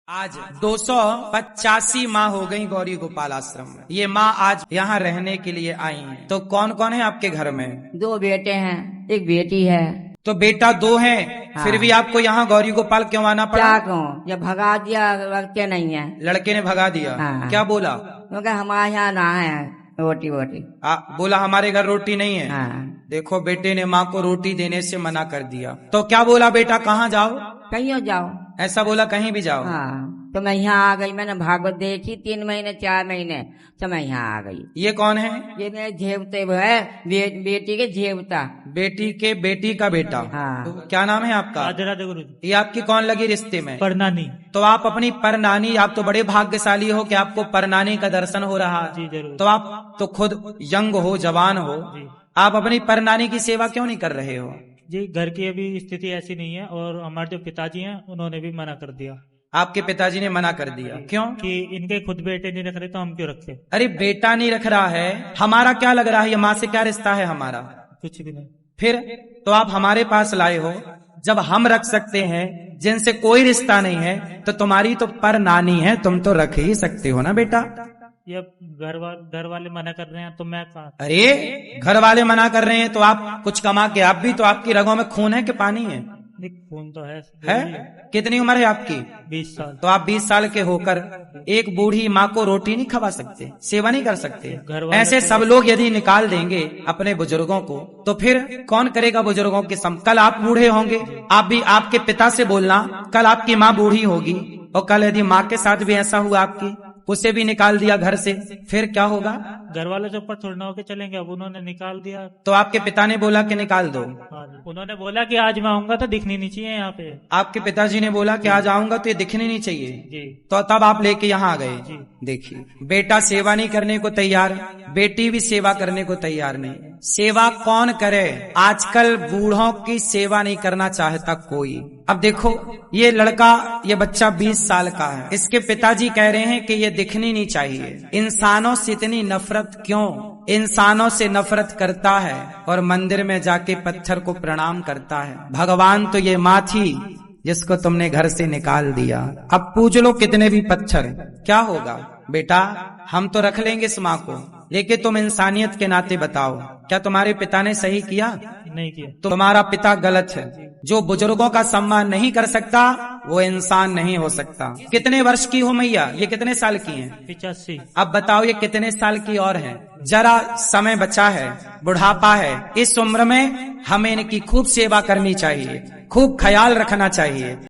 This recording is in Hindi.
आज 285 माह हो गई गौरी गोपाल आश्रम में। ये माँ आज यहाँ रहने के लिए आई हैं। तो कौन कौन है आपके घर में? 2 बेटे हैं, एक बेटी है। तो बेटा 2 हैं। हाँ। फिर भी आपको यहाँ गौरी गोपाल क्यों आना पड़ा? क्या कहूँ, जब भगा दिया लड़के नहीं है। लड़के ने भगा दिया। हाँ। क्या बोला? क्योंकि हमारे यहाँ ना है रोटी वोटी। बोला हमारे घर रोटी नहीं है। हाँ। देखो बेटे ने माँ को रोटी देने से मना कर दिया। तो क्या बोला बेटा, कहाँ जाओ? कहीं जाओ। ऐसा बोला कहीं भी जाओ। हाँ। तो मैं यहाँ आ गई, मैंने भागवत देखी 3 महीने 4 महीने, तो मैं यहाँ आ गई। ये कौन है? ये मेरे झेवते है, बेटी के झेवता। बेटी के बेटी का बेटा। हाँ। तो क्या नाम है आपका? राधे राधे गुरु जी। ये आपकी कौन लगी रिश्ते में? परनानी। तो आप अपनी परनानी, आप तो बड़े भाग्यशाली हो कि आपको परनानी का दर्शन हो रहा है। जी जरूर। तो आप तो खुद यंग हो, जवान हो, जी। आप अपनी परनानी की सेवा क्यों नहीं कर रहे हो? जी घर की अभी स्थिति ऐसी नहीं है और हमारे जो पिताजी हैं उन्होंने भी मना कर दिया। आपके पिताजी ने मना कर दिया? क्यों? कि इनके खुद बेटे नहीं रख रहे तो हम क्यों रखे। अरे बेटा नहीं रख रहा है, हमारा क्या लग रहा है? ये माँ से क्या रिश्ता है हमारा? कुछ भी नहीं। फिर तो आप हमारे पास लाए हो, जब हम रख सकते हैं जिनसे कोई रिश्ता नहीं है, तो तुम्हारी तो परनानी है, तुम तो रख ही सकते हो ना बेटा। ये घर वाले मना कर रहे हैं तो मैं कहा। अरे घर वाले मना कर रहे हैं तो आप कुछ कमा के, आप भी तो, आपकी रगों में खून है कि पानी है? नहीं, खून तो है। कितनी उम्र है आपकी? 20 साल। तो आप 20 साल के होकर एक बूढ़ी माँ को रोटी नहीं खवा सकते, सेवा नहीं कर सकते? ऐसे सब लोग यदि निकाल देंगे अपने बुजुर्गों को, तो फिर कौन करेगा बुजुर्गों के कल आप बूढ़े होंगे, आप भी आपके पिता से बोलना, कल आपकी माँ बूढ़ी होगी, और कल यदि माँ के साथ भी ऐसा हुआ आपकी, उसे भी निकाल दिया घर से, फिर क्या होगा? घर वालों से ऊपर छोड़ना होके चलेंगे, अब उन्होंने निकाल दिया। तो आपके पिता ने बोला कि निकाल दो? उन्होंने बोला कि आज मैं आऊंगा तो दिखनी नहीं चाहिए यहाँ पे। आपके पिताजी ने बोला कि आज आऊंगा तो ये दिखनी नहीं चाहिए जी। तो तब आप लेके यहाँ आ गए। जी। देखिए, बेटा सेवा नहीं करने को तैयार, बेटी भी सेवा करने को तैयार नहीं। सेवा कौन करे? आजकल बूढ़ों की सेवा नहीं करना चाहता कोई। अब देखो, ये लड़का, ये बच्चा 20 साल का है, इसके पिताजी कह रहे हैं कि ये दिखनी नहीं चाहिए। इंसानों से इतनी नफरत क्यों? इंसानों से नफरत करता है और मंदिर में जाके पत्थर को प्रणाम करता है। भगवान तो ये माँ थी जिसको तुमने घर से निकाल दिया। अब पूछ लो कितने भी पत्थर, क्या होगा? बेटा हम तो रख लेंगे इस माँ को, लेकिन तुम इंसानियत के नाते बताओ, क्या तुम्हारे पिता ने सही किया? नहीं किया। तो तुम्हारा पिता गलत है। जो बुजुर्गों का सम्मान नहीं कर सकता वो इंसान नहीं हो सकता। कितने वर्ष की हो मैया? ये कितने साल की हैं? 85। अब बताओ ये कितने साल की और हैं? जरा समय बचा है, बुढ़ापा है, इस उम्र में हमें इनकी खूब सेवा करनी चाहिए, खूब ख्याल रखना चाहिए।